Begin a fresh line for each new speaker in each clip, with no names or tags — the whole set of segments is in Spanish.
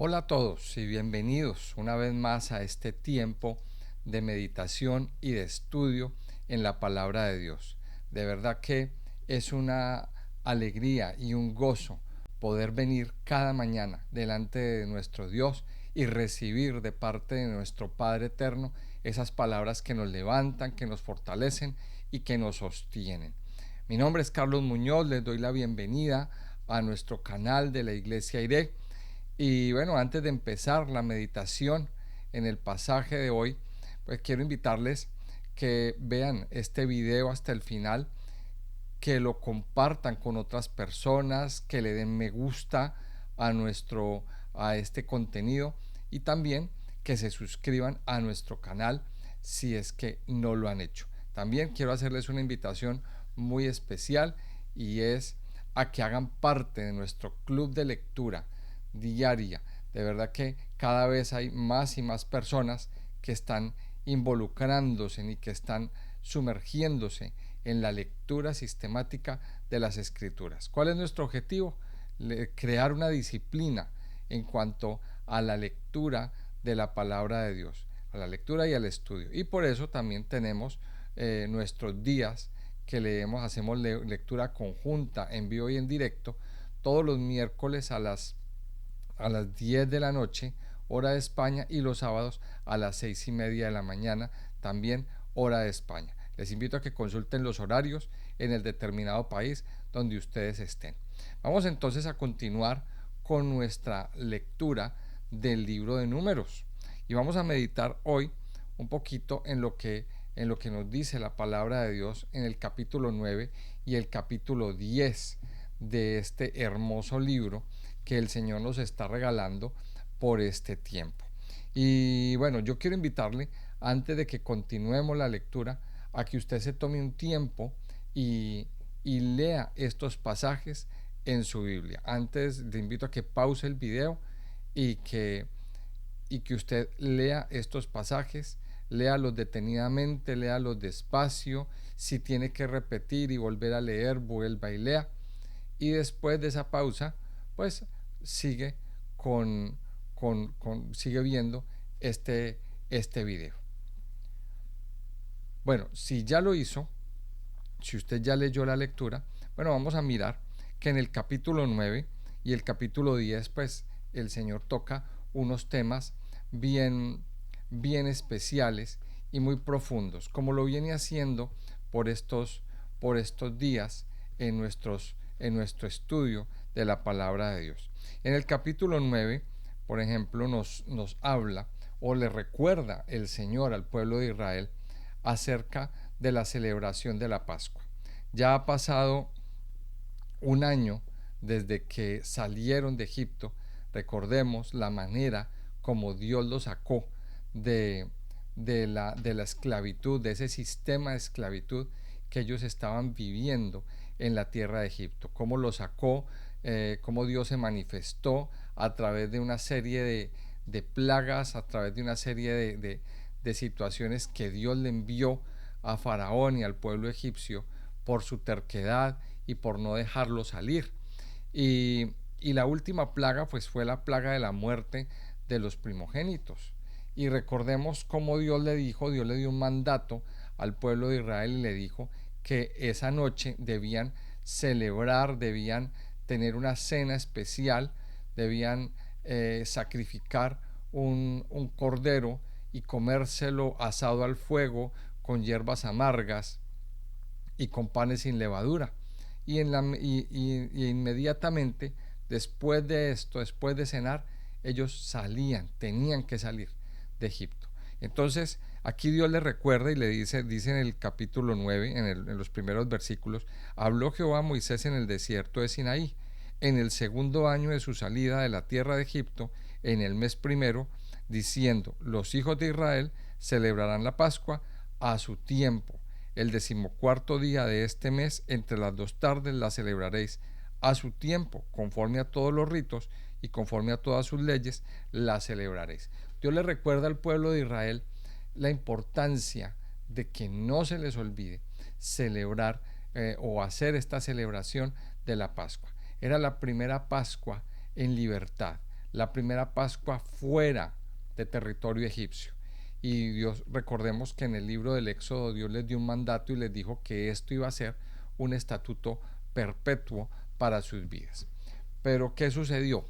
Hola a todos y bienvenidos una vez más a este tiempo de meditación y de estudio en la palabra de Dios. De verdad que es una alegría y un gozo poder venir cada mañana delante de nuestro Dios y recibir de parte de nuestro Padre Eterno esas palabras que nos levantan, que nos fortalecen y que nos sostienen. Mi nombre es Carlos Muñoz, les doy la bienvenida a nuestro canal de la Iglesia IRE. Y bueno, antes de empezar la meditación en el pasaje de hoy, pues quiero invitarles que vean este video hasta el final, que lo compartan con otras personas, que le den me gusta a a este contenido y también que se suscriban a nuestro canal si es que no lo han hecho. También quiero hacerles una invitación muy especial y es a que hagan parte de nuestro club de lectura diaria. De verdad que cada vez hay más y más personas que están involucrándose y que están sumergiéndose en la lectura sistemática de las escrituras. ¿Cuál es nuestro objetivo? Crear una disciplina en cuanto a la lectura de la palabra de Dios, a la lectura y al estudio. Y por eso también tenemos nuestros días que leemos, hacemos lectura conjunta en vivo y en directo todos los miércoles a las 10 de la noche, hora de España, y los sábados a las 6:30 de la mañana, también hora de España. Les invito a que consulten los horarios en el determinado país donde ustedes estén. Vamos entonces a continuar con nuestra lectura del libro de Números y vamos a meditar hoy un poquito en lo que nos dice la palabra de Dios en el capítulo 9 y el capítulo 10 de este hermoso libro que el Señor nos está regalando por este tiempo. Y bueno, yo quiero invitarle, antes de que continuemos la lectura, a que usted se tome un tiempo y lea estos pasajes en su Biblia. Antes le invito a que pause el video y que usted lea estos pasajes, léalos detenidamente, léalos despacio. Si tiene que repetir y volver a leer, vuelva y lea. Y después de esa pausa, pues sigue sigue viendo este video. Bueno, si ya lo hizo, si usted ya leyó la lectura, bueno, vamos a mirar que en el capítulo 9 y el capítulo 10, pues el Señor toca unos temas bien especiales y muy profundos, como lo viene haciendo por estos días en nuestro estudio de la palabra de Dios. En el capítulo 9, por ejemplo, nos habla o le recuerda el Señor al pueblo de Israel acerca de la celebración de la Pascua. Ya ha pasado un año desde que salieron de Egipto. Recordemos la manera como Dios los sacó de, de la esclavitud, de ese sistema de esclavitud que ellos estaban viviendo en la tierra de Egipto. Cómo los sacó, cómo Dios se manifestó a través de una serie de plagas, a través de una serie de situaciones que Dios le envió a Faraón y al pueblo egipcio por su terquedad y por no dejarlo salir. Y la última plaga pues fue la plaga de la muerte de los primogénitos. Y recordemos cómo Dios le dio un mandato al pueblo de Israel y le dijo que esa noche debían celebrar, debían tener una cena especial, debían sacrificar un cordero y comérselo asado al fuego con hierbas amargas y con panes sin levadura. Y inmediatamente después de esto, después de cenar, ellos tenían que salir de Egipto. Entonces, aquí Dios les recuerda y le dice en el capítulo 9, en los primeros versículos: habló Jehová a Moisés en el desierto de Sinaí, en el segundo año de su salida de la tierra de Egipto, en el mes primero, diciendo: los hijos de Israel celebrarán la Pascua a su tiempo. El 14º día de este mes, entre las 2 tardes, la celebraréis a su tiempo, conforme a todos los ritos y conforme a todas sus leyes, la celebraréis. Dios le recuerda al pueblo de Israel la importancia de que no se les olvide celebrar o hacer esta celebración de la Pascua. Era la primera Pascua en libertad, la primera Pascua fuera de territorio egipcio. Y Dios, recordemos que en el libro del Éxodo Dios les dio un mandato y les dijo que esto iba a ser un estatuto perpetuo para sus vidas. Pero ¿qué sucedió?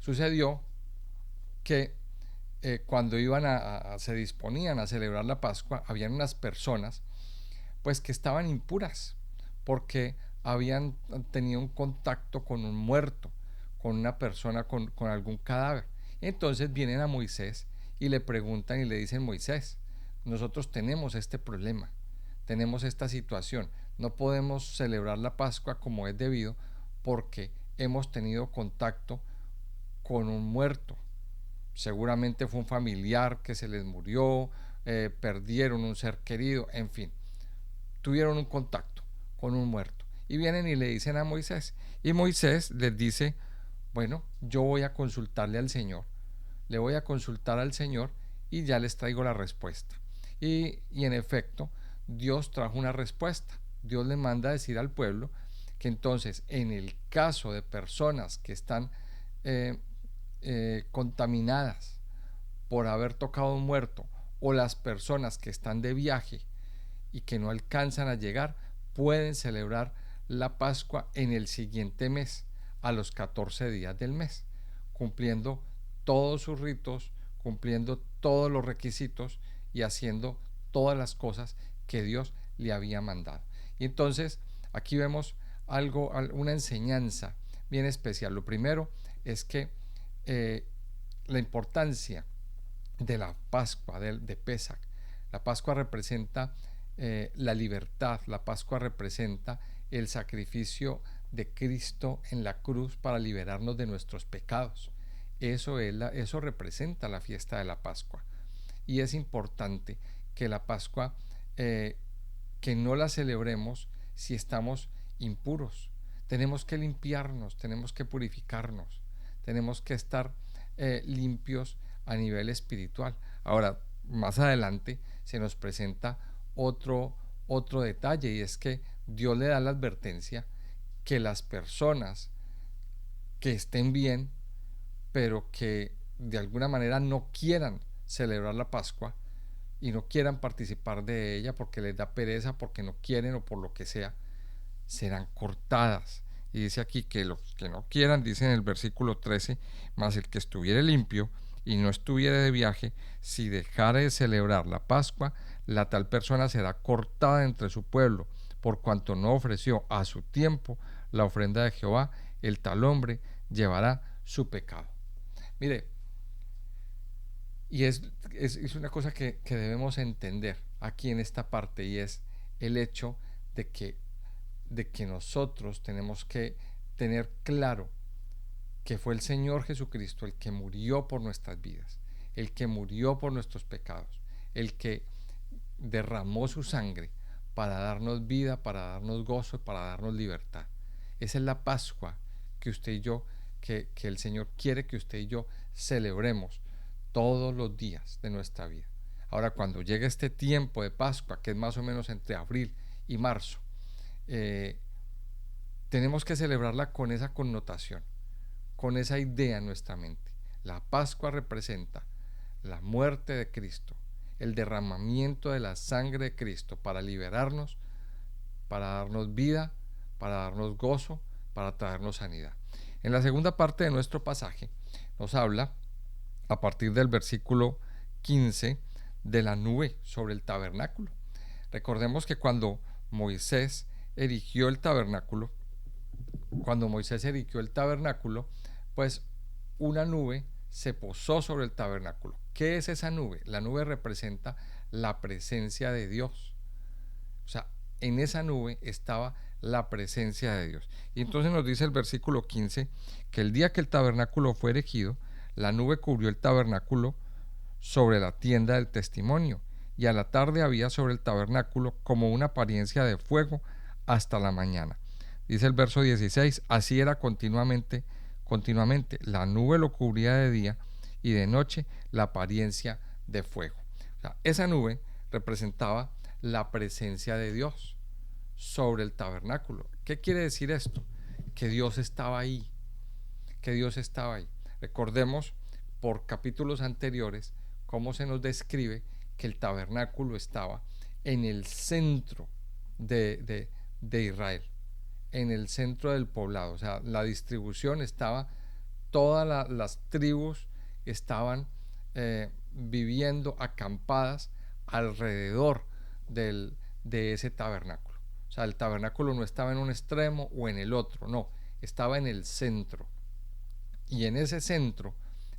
Sucedió que cuando se disponían a celebrar la Pascua, habían unas personas pues que estaban impuras porque habían tenido un contacto con un muerto, con una persona, con algún cadáver. Entonces vienen a Moisés y le preguntan y le dicen: Moisés, nosotros tenemos este problema, tenemos esta situación, no podemos celebrar la Pascua como es debido porque hemos tenido contacto con un muerto. Seguramente fue un familiar que se les murió, perdieron un ser querido, en fin, tuvieron un contacto con un muerto. Y vienen y le dicen a Moisés. Y Moisés les dice: bueno, yo voy a consultarle al Señor, le voy a consultar al Señor y ya les traigo la respuesta. Y en efecto, Dios trajo una respuesta. Dios le manda a decir al pueblo que entonces, en el caso de personas que están contaminadas por haber tocado un muerto, o las personas que están de viaje y que no alcanzan a llegar, pueden celebrar la Pascua en el siguiente mes, a los 14 días del mes, cumpliendo todos sus ritos, cumpliendo todos los requisitos y haciendo todas las cosas que Dios le había mandado. Y entonces aquí vemos una enseñanza bien especial. Lo primero es que la importancia de la Pascua, de Pesach. La Pascua representa la libertad, la Pascua representa el sacrificio de Cristo en la cruz para liberarnos de nuestros pecados. Eso representa la fiesta de la Pascua. Y es importante que la Pascua, que no la celebremos si estamos impuros. Tenemos que limpiarnos, tenemos que purificarnos, tenemos que estar limpios a nivel espiritual. Ahora, más adelante se nos presenta otro detalle, y es que Dios le da la advertencia que las personas que estén bien, pero que de alguna manera no quieran celebrar la Pascua y no quieran participar de ella porque les da pereza, porque no quieren o por lo que sea, serán cortadas. Y dice aquí que los que no quieran, dice en el versículo 13, mas el que estuviere limpio y no estuviere de viaje, si dejare de celebrar la Pascua, la tal persona será cortada entre su pueblo, por cuanto no ofreció a su tiempo la ofrenda de Jehová, el tal hombre llevará su pecado. Mire, y es una cosa que debemos entender aquí en esta parte, y es el hecho de que nosotros tenemos que tener claro que fue el Señor Jesucristo el que murió por nuestras vidas, el que murió por nuestros pecados, el que derramó su sangre para darnos vida, para darnos gozo, para darnos libertad. Esa es la Pascua que usted y yo, que el Señor quiere que usted y yo celebremos todos los días de nuestra vida. Ahora, cuando llegue este tiempo de Pascua, que es más o menos entre abril y marzo, tenemos que celebrarla con esa connotación, con esa idea en nuestra mente. La Pascua representa la muerte de Cristo, el derramamiento de la sangre de Cristo para liberarnos, para darnos vida, para darnos gozo, para traernos sanidad. En la segunda parte de nuestro pasaje nos habla, a partir del versículo 15, de la nube sobre el tabernáculo. Recordemos que cuando Moisés erigió el tabernáculo, pues una nube se posó sobre el tabernáculo. ¿Qué es esa nube? La nube representa la presencia de Dios. O sea, en esa nube estaba la presencia de Dios. Y entonces nos dice el versículo 15 que el día que el tabernáculo fue erigido, la nube cubrió el tabernáculo sobre la tienda del testimonio, y a la tarde había sobre el tabernáculo como una apariencia de fuego hasta la mañana. Dice el verso 16, así era continuamente, la nube lo cubría de día y de noche la apariencia de fuego. O sea, esa nube representaba la presencia de Dios sobre el tabernáculo. ¿Qué quiere decir esto? Que Dios estaba ahí, que Dios estaba ahí. Recordemos por capítulos anteriores cómo se nos describe que el tabernáculo estaba en el centro de Israel, en el centro del poblado. O sea, la distribución estaba, todas las tribus estaban viviendo acampadas alrededor de ese tabernáculo. O sea, el tabernáculo no estaba en un extremo o en el otro, no, estaba en el centro. Y en ese centro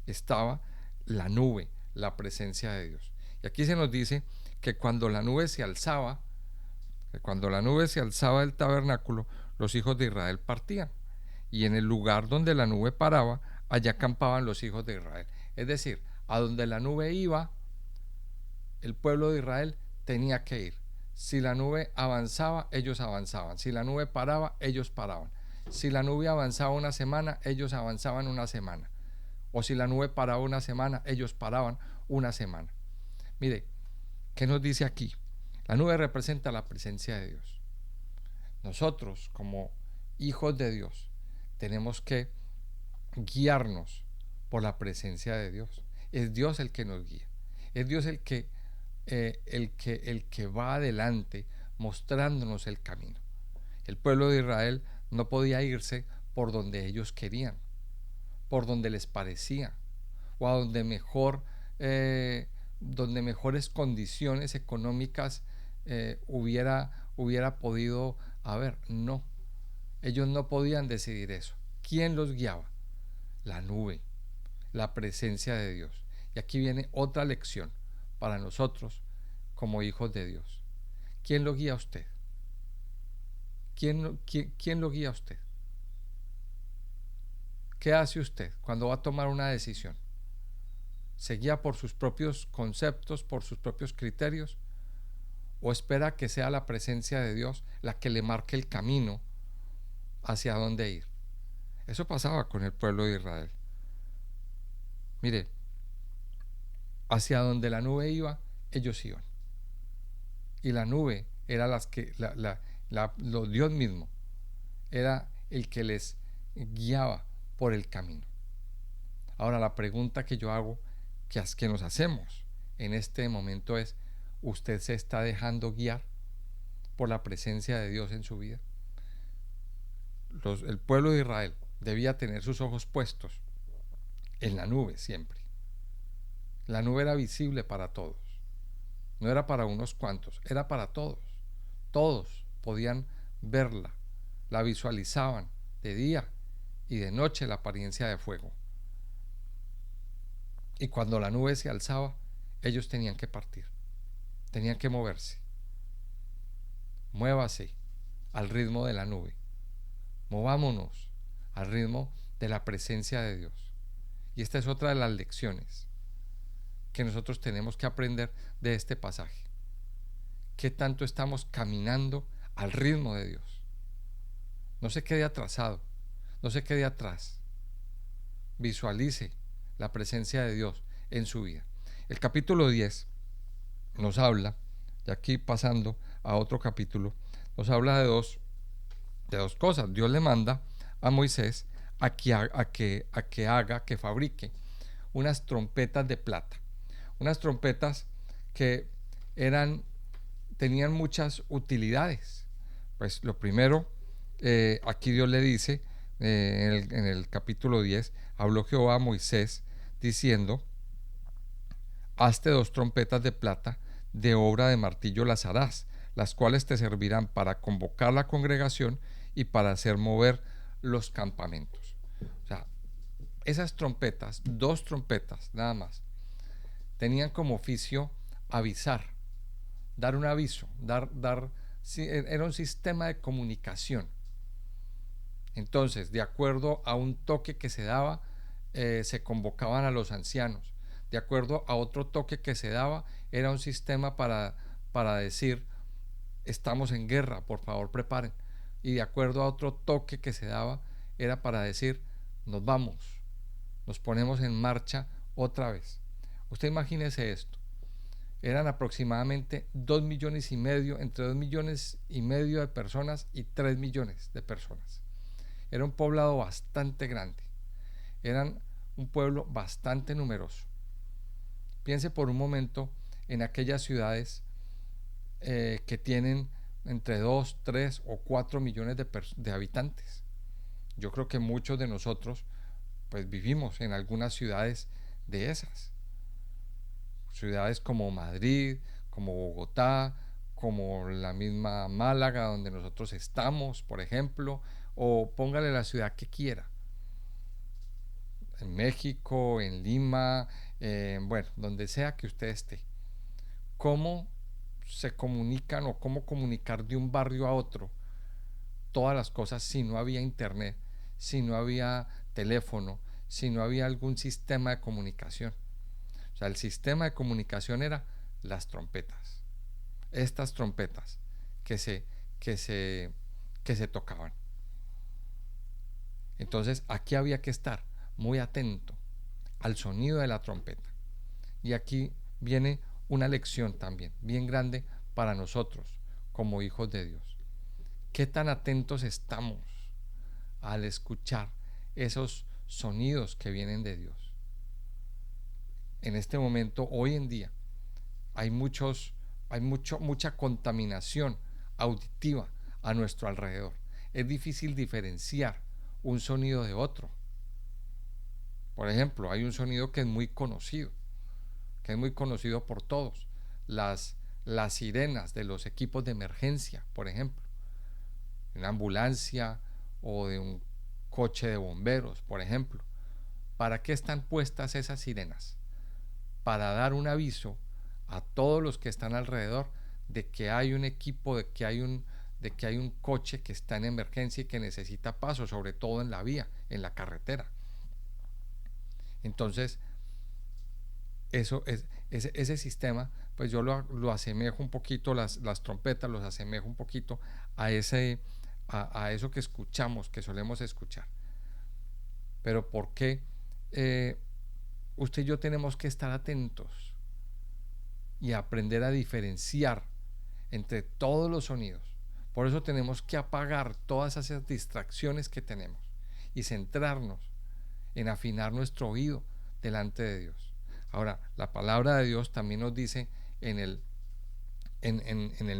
estaba la nube, la presencia de Dios. Y aquí se nos dice que cuando la nube se alzaba, del tabernáculo, los hijos de Israel partían. Y en el lugar donde la nube paraba, allá acampaban los hijos de Israel. Es decir, a donde la nube iba, el pueblo de Israel tenía que ir. Si la nube avanzaba, ellos avanzaban. Si la nube paraba, ellos paraban. Si la nube avanzaba una semana, ellos avanzaban una semana. O si la nube paraba una semana, ellos paraban una semana. Mire, ¿qué nos dice aquí? La nube representa la presencia de Dios. Nosotros, como hijos de Dios, tenemos que guiarnos por la presencia de Dios. Es Dios el que nos guía. Es Dios el que va adelante mostrándonos el camino. El pueblo de Israel no podía irse por donde ellos querían, por donde les parecía, o a donde mejores condiciones económicas hubiera podido haber. No, ellos no podían decidir eso. ¿Quién los guiaba? La nube, la presencia de Dios. Y aquí viene otra lección para nosotros como hijos de Dios. ¿Quién lo guía a usted? ¿Quién lo guía a usted? ¿Qué hace usted cuando va a tomar una decisión? ¿Se guía por sus propios conceptos, por sus propios criterios? ¿O espera que sea la presencia de Dios la que le marque el camino hacia dónde ir? Eso pasaba con el pueblo de Israel. Mire, hacia donde la nube iba, ellos iban. Y la nube era Dios mismo era el que les guiaba por el camino. Ahora la pregunta que yo hago, que nos hacemos en este momento es: ¿usted se está dejando guiar por la presencia de Dios en su vida? El pueblo de Israel debía tener sus ojos puestos en la nube siempre. La nube era visible para todos, no era para unos cuantos, era para todos. Todos podían verla, la visualizaban de día y de noche, la apariencia de fuego. Y cuando la nube se alzaba, ellos tenían que partir, tenían que moverse. Muévase al ritmo de la nube, movámonos al ritmo de la presencia de Dios. Y esta es otra de las lecciones que nosotros tenemos que aprender de este pasaje. ¿Qué tanto estamos caminando al ritmo de Dios? No se quede atrasado, no se quede atrás. Visualice la presencia de Dios en su vida. El capítulo 10 nos habla, y aquí pasando a otro capítulo, nos habla de dos cosas. Dios le manda a Moisés a que fabrique unas trompetas de plata. Unas trompetas que tenían muchas utilidades. Pues lo primero, aquí Dios le dice, en el capítulo 10, habló Jehová a Moisés diciendo: hazte 2 trompetas de plata, de obra de martillo las harás, las cuales te servirán para convocar la congregación y para hacer mover los campamentos. O sea, esas trompetas, 2 trompetas nada más, tenían como oficio avisar, dar un aviso, era un sistema de comunicación. Entonces, de acuerdo a un toque que se daba, se convocaban a los ancianos. De acuerdo a otro toque que se daba, era un sistema para decir: estamos en guerra, por favor preparen. Y de acuerdo a otro toque que se daba, era para decir: nos vamos, nos ponemos en marcha otra vez. Usted imagínese esto: eran aproximadamente 2,5 millones, entre 2,5 millones de personas y 3 millones de personas. Era un poblado bastante grande. Eran un pueblo bastante numeroso. Piense por un momento en aquellas ciudades que tienen entre 2, 3 o 4 millones de habitantes. Yo creo que muchos de nosotros pues vivimos en algunas ciudades de esas. Ciudades como Madrid, como Bogotá, como la misma Málaga donde nosotros estamos, por ejemplo, o póngale la ciudad que quiera. En México, en Lima, bueno, donde sea que usted esté. ¿Cómo se comunican o cómo comunicar de un barrio a otro todas las cosas si no había internet, si no había teléfono, si no había algún sistema de comunicación? O sea, el sistema de comunicación era las trompetas. Estas trompetas que se, que se, que se tocaban. Entonces aquí había que estar muy atento al sonido de la trompeta. Y aquí viene una lección también bien grande para nosotros como hijos de Dios. ¿Qué tan atentos estamos al escuchar esos sonidos que vienen de Dios? En este momento, hoy en día, hay mucha contaminación auditiva a nuestro alrededor. Es difícil diferenciar un sonido de otro. Por ejemplo, hay un sonido que es muy conocido por todos. Las sirenas de los equipos de emergencia, por ejemplo, de una ambulancia o de un coche de bomberos, por ejemplo. ¿Para qué están puestas esas sirenas? Para dar un aviso a todos los que están alrededor de que hay un equipo, de que hay un coche que está en emergencia y que necesita paso, sobre todo en la vía, en la carretera. Entonces, ese sistema, pues yo lo asemejo un poquito, las trompetas los asemejo un poquito a eso que escuchamos, que solemos escuchar. Pero ¿por qué usted y yo tenemos que estar atentos y aprender a diferenciar entre todos los sonidos? Por eso tenemos que apagar todas esas distracciones que tenemos y centrarnos en afinar nuestro oído delante de Dios. Ahora, la palabra de Dios también nos dice en el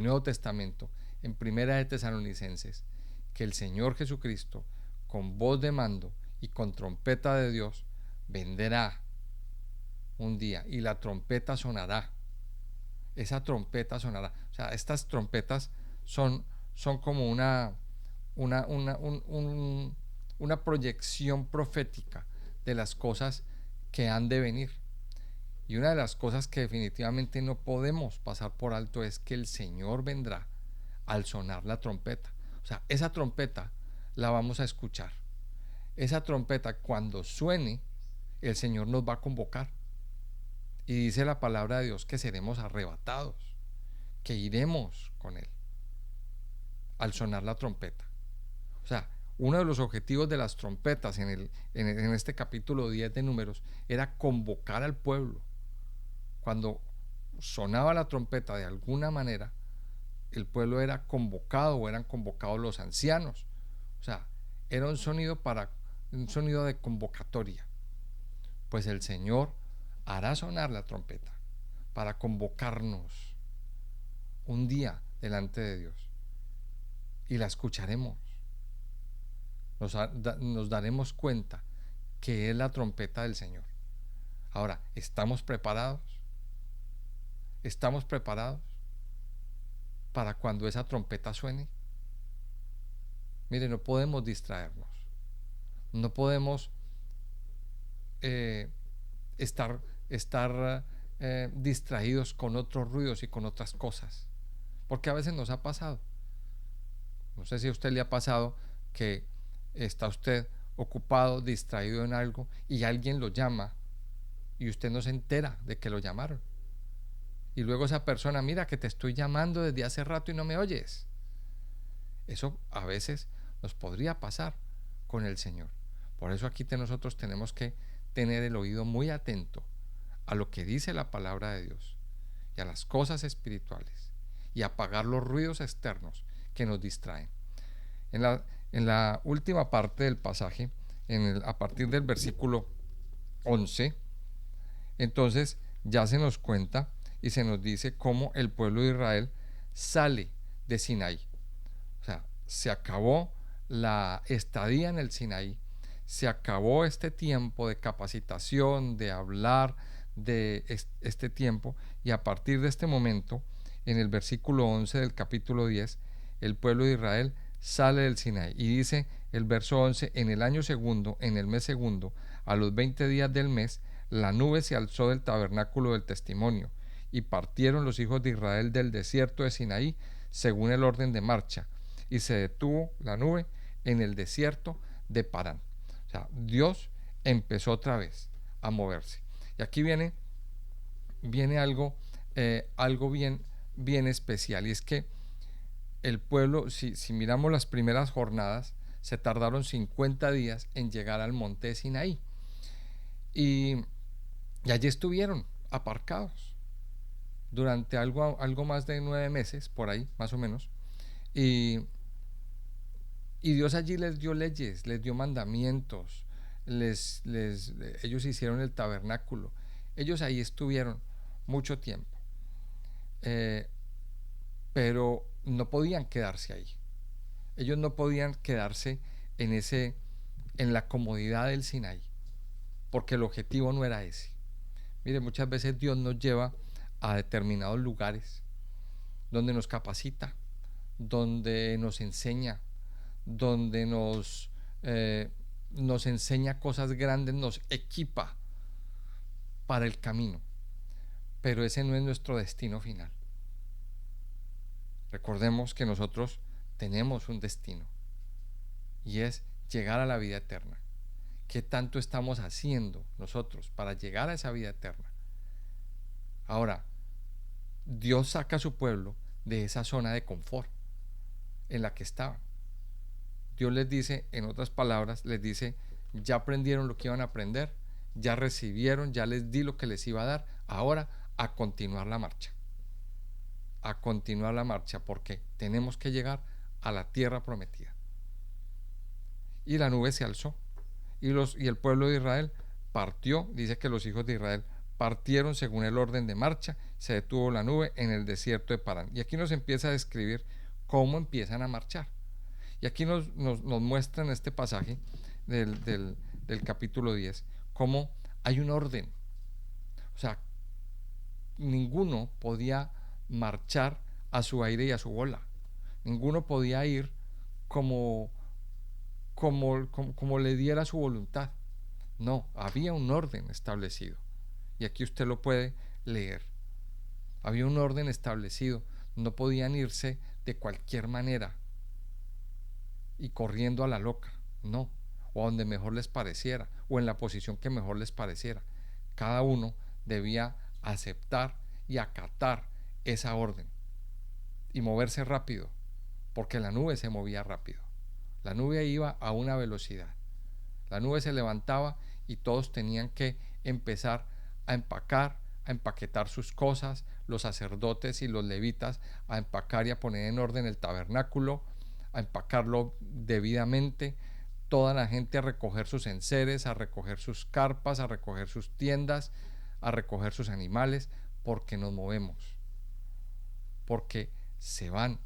Nuevo Testamento, en Primera de Tesalonicenses, que el Señor Jesucristo, con voz de mando y con trompeta de Dios, vendrá un día y la trompeta sonará. Esa trompeta sonará. O sea, estas trompetas son como una proyección profética de las cosas que han de venir. Y una de las cosas que definitivamente no podemos pasar por alto es que el Señor vendrá al sonar la trompeta. O sea, esa trompeta la vamos a escuchar. Esa trompeta, cuando suene, el Señor nos va a convocar. Y dice la palabra de Dios que seremos arrebatados, que iremos con Él al sonar la trompeta. O sea, uno de los objetivos de las trompetas en este capítulo 10 de Números era convocar al pueblo. Cuando sonaba la trompeta de alguna manera, el pueblo era convocado o eran convocados los ancianos. O sea, era un sonido de convocatoria. Pues el Señor hará sonar la trompeta para convocarnos un día delante de Dios y la escucharemos. Nos daremos cuenta que es la trompeta del Señor. Ahora, ¿estamos preparados? ¿Estamos preparados para cuando esa trompeta suene? Mire, no podemos distraernos. No podemos estar distraídos con otros ruidos y con otras cosas. Porque a veces nos ha pasado. No sé si a usted le ha pasado que está usted ocupado, distraído en algo y alguien lo llama y usted no se entera de que lo llamaron. Y luego esa persona, mira que te estoy llamando desde hace rato y no me oyes. Eso a veces nos podría pasar con el Señor. Por eso aquí nosotros tenemos que tener el oído muy atento a lo que dice la palabra de Dios y a las cosas espirituales y apagar los ruidos externos que nos distraen. En la última parte del pasaje, a partir del versículo 11, entonces ya se nos cuenta y se nos dice cómo el pueblo de Israel sale de Sinaí. O sea, se acabó la estadía en el Sinaí, se acabó este tiempo de capacitación, de hablar, de este tiempo, y a partir de este momento, en el versículo 11 del capítulo 10, el pueblo de Israel sale del Sinaí. Y dice el verso 11, en el año segundo, en el mes segundo, a los 20 días del mes, la nube se alzó del tabernáculo del testimonio, y partieron los hijos de Israel del desierto de Sinaí, según el orden de marcha, y se detuvo la nube en el desierto de Parán. O sea, Dios empezó otra vez a moverse. Y aquí viene algo bien especial, y es que el pueblo, si miramos las primeras jornadas, se tardaron 50 días en llegar al monte de Sinaí. Y allí estuvieron aparcados durante algo más de 9 meses, por ahí, más o menos. Y, y Dios allí les dio leyes, les dio mandamientos, ellos hicieron el tabernáculo. Ellos ahí estuvieron mucho tiempo. Pero no podían quedarse ahí. Ellos no podían quedarse en la comodidad del Sinaí, porque el objetivo no era ese. Mire, muchas veces Dios nos lleva a determinados lugares donde nos capacita, donde nos enseña, donde nos enseña cosas grandes, nos equipa para el camino. Pero ese no es nuestro destino final. Recordemos que nosotros tenemos un destino, y es llegar a la vida eterna. ¿Qué tanto estamos haciendo nosotros para llegar a esa vida eterna? Ahora, Dios saca a su pueblo de esa zona de confort en la que estaban. Dios les dice, en otras palabras, les dice, ya aprendieron lo que iban a aprender, ya recibieron, ya les di lo que les iba a dar, ahora a continuar la marcha. A continuar la marcha, porque tenemos que llegar a la tierra prometida. Y la nube se alzó, y el pueblo de Israel partió. Dice que los hijos de Israel partieron según el orden de marcha, se detuvo la nube en el desierto de Parán. Y aquí nos empieza a describir cómo empiezan a marchar. Y aquí nos muestra en este pasaje del capítulo 10 cómo hay un orden. O sea, ninguno podía marchar a su aire y a su bola. Ninguno podía ir como le diera su voluntad. No, había un orden establecido. Y aquí usted lo puede leer. Había un orden establecido. No podían irse de cualquier manera y corriendo a la loca. No, o a donde mejor les pareciera, o en la posición que mejor les pareciera. Cada uno debía aceptar y acatar esa orden y moverse rápido, porque la nube se movía rápido. La nube iba a una velocidad. La nube se levantaba y todos tenían que empezar a empacar, a empaquetar sus cosas, los sacerdotes y los levitas a empacar y a poner en orden el tabernáculo, a empacarlo debidamente, toda la gente a recoger sus enseres, a recoger sus carpas, a recoger sus tiendas, a recoger sus animales, porque nos movemos, porque se van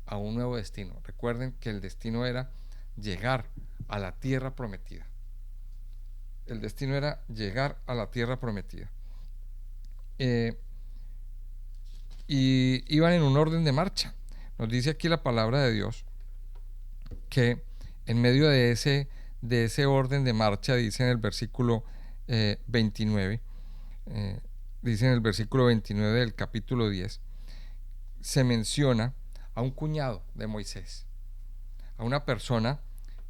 a un nuevo destino. Recuerden que el destino era llegar a la tierra prometida. El destino era llegar a la tierra prometida. Y iban en un orden de marcha. Nos dice aquí la palabra de Dios que en medio de ese orden de marcha, dice en el versículo 29, dice en el versículo 29 del capítulo 10, se menciona a un cuñado de Moisés, a una persona.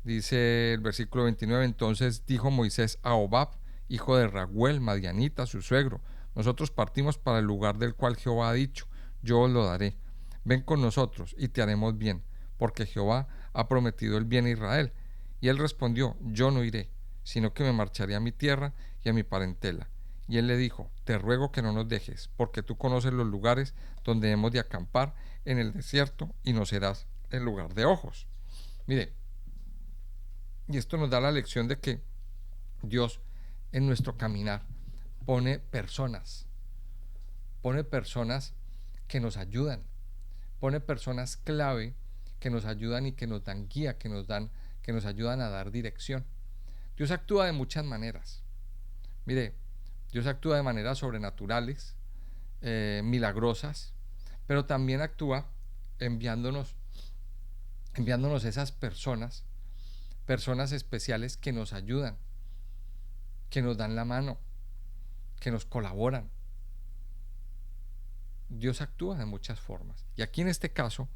Dice el versículo 29, entonces dijo Moisés a Hobab, hijo de Raguel, madianita, su suegro, nosotros partimos para el lugar del cual Jehová ha dicho, yo os lo daré. Ven con nosotros y te haremos bien, porque Jehová ha prometido el bien a Israel. Y él respondió, yo no iré, sino que me marcharé a mi tierra y a mi parentela. Y él le dijo, te ruego que no nos dejes, porque tú conoces los lugares donde hemos de acampar en el desierto y no serás el lugar de ojos. Mire, y esto nos da la lección de que Dios en nuestro caminar pone personas que nos ayudan, pone personas clave que nos ayudan y que nos dan guía, que nos ayudan a dar dirección. Dios actúa de muchas maneras. Mire, Dios actúa de maneras sobrenaturales, milagrosas, pero también actúa enviándonos, enviándonos esas personas especiales que nos ayudan, que nos dan la mano, que nos colaboran. Dios actúa de muchas formas. Y aquí en este caso,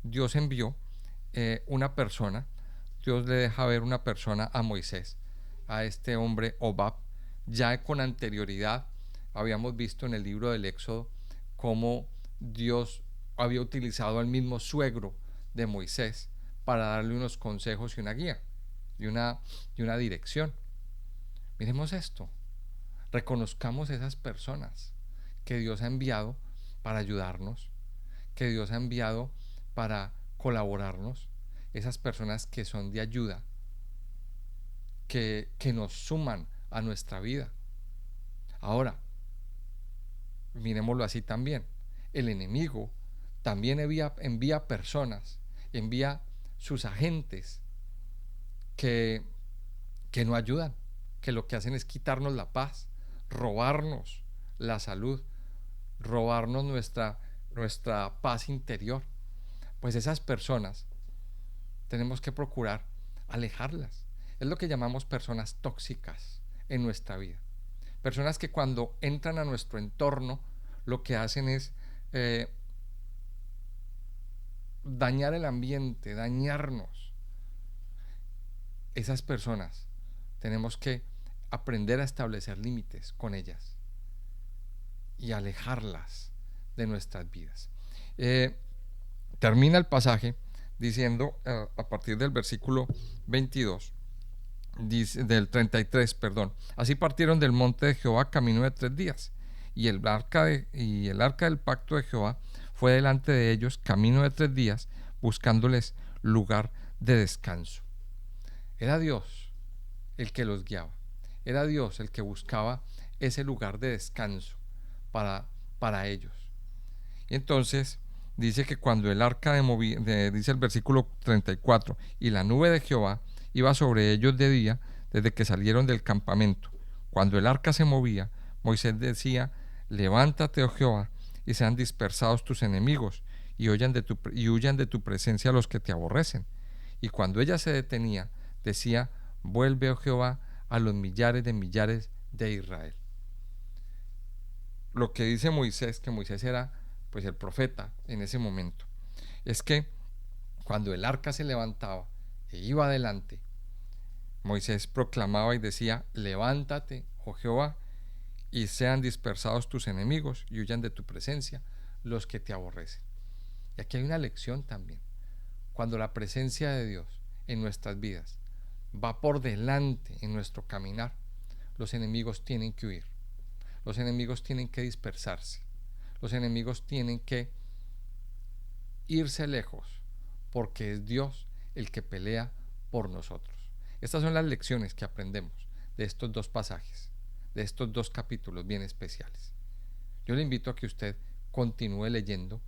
Dios envió una persona, Dios le deja ver una persona a Moisés, a este hombre Hobab. Ya con anterioridad habíamos visto en el libro del Éxodo cómo Dios había utilizado al mismo suegro de Moisés para darle unos consejos y una guía y una dirección. Miremos esto, reconozcamos esas personas que Dios ha enviado para ayudarnos, que Dios ha enviado para colaborarnos, esas personas que son de ayuda, que nos suman a nuestra vida. Ahora, miremoslo así también, el enemigo también envía personas, envía sus agentes que no ayudan, que lo que hacen es quitarnos la paz, robarnos la salud, robarnos nuestra paz interior. Pues esas personas tenemos que procurar alejarlas. Es lo que llamamos personas tóxicas en nuestra vida. Personas que cuando entran a nuestro entorno lo que hacen es dañar el ambiente, dañarnos. Esas personas tenemos que aprender a establecer límites con ellas y alejarlas de nuestras vidas. Termina el pasaje diciendo a partir del versículo 22, del 33, perdón. Así partieron del monte de Jehová camino de 3 días, y el arca del pacto de Jehová fue delante de ellos camino de 3 días, buscándoles lugar de descanso. Era Dios el que los guiaba, era Dios el que buscaba ese lugar de descanso para ellos. Y entonces dice que cuando el arca dice el versículo 34, y la nube de Jehová iba sobre ellos de día desde que salieron del campamento. Cuando el arca se movía, Moisés decía: levántate, oh Jehová, y sean dispersados tus enemigos, y huyan de tu presencia los que te aborrecen. Y cuando ella se detenía, decía: vuelve, oh Jehová, a los millares de Israel. Lo que dice Moisés, que Moisés era pues el profeta en ese momento, es que cuando el arca se levantaba e iba adelante, Moisés proclamaba y decía: levántate, oh Jehová, y sean dispersados tus enemigos, y huyan de tu presencia los que te aborrecen. Y aquí hay una lección también. Cuando la presencia de Dios en nuestras vidas va por delante en nuestro caminar, los enemigos tienen que huir, los enemigos tienen que dispersarse, los enemigos tienen que irse lejos, porque es Dios el que pelea por nosotros. Estas son las lecciones que aprendemos de estos dos pasajes, de estos dos capítulos bien especiales. Yo le invito a que usted continúe leyendo,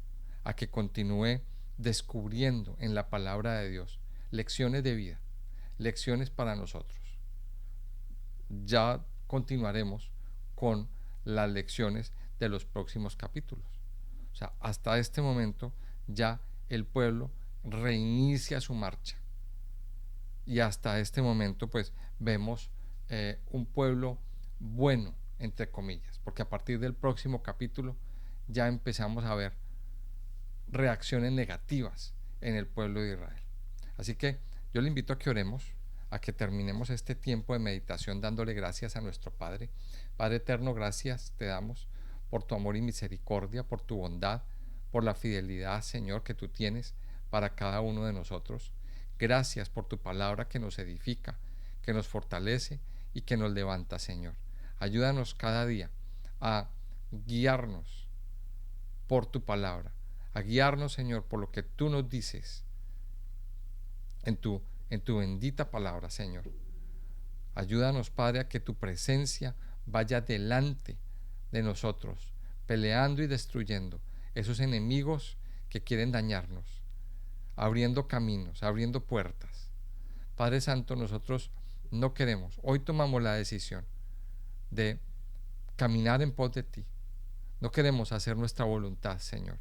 a que continúe descubriendo en la palabra de Dios lecciones de vida, lecciones para nosotros. Ya continuaremos con las lecciones de los próximos capítulos. O sea, hasta este momento ya el pueblo reinicia su marcha, y hasta este momento pues vemos un pueblo bueno, entre comillas, porque a partir del próximo capítulo ya empezamos a ver reacciones negativas en el pueblo de Israel. Así que yo le invito a que oremos, a que terminemos este tiempo de meditación dándole gracias a nuestro Padre. Padre eterno, gracias te damos por tu amor y misericordia, por tu bondad, por la fidelidad, Señor, que tú tienes para cada uno de nosotros. Gracias por tu palabra que nos edifica, que nos fortalece y que nos levanta, Señor. Ayúdanos cada día a guiarnos por tu palabra, a guiarnos, Señor, por lo que tú nos dices en tu bendita palabra, Señor. Ayúdanos, Padre, a que tu presencia vaya delante de nosotros, peleando y destruyendo esos enemigos que quieren dañarnos, abriendo caminos, abriendo puertas. Padre Santo, nosotros no queremos, hoy tomamos la decisión de caminar en pos de ti. No queremos hacer nuestra voluntad, Señor,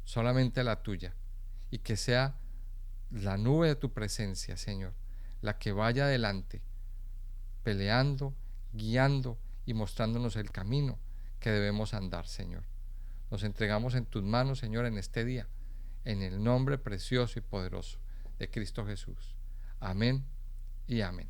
solamente la tuya, y que sea la nube de tu presencia, Señor, la que vaya adelante, peleando, guiando y mostrándonos el camino que debemos andar, Señor. Nos entregamos en tus manos, Señor, en este día, en el nombre precioso y poderoso de Cristo Jesús. Amén y amén.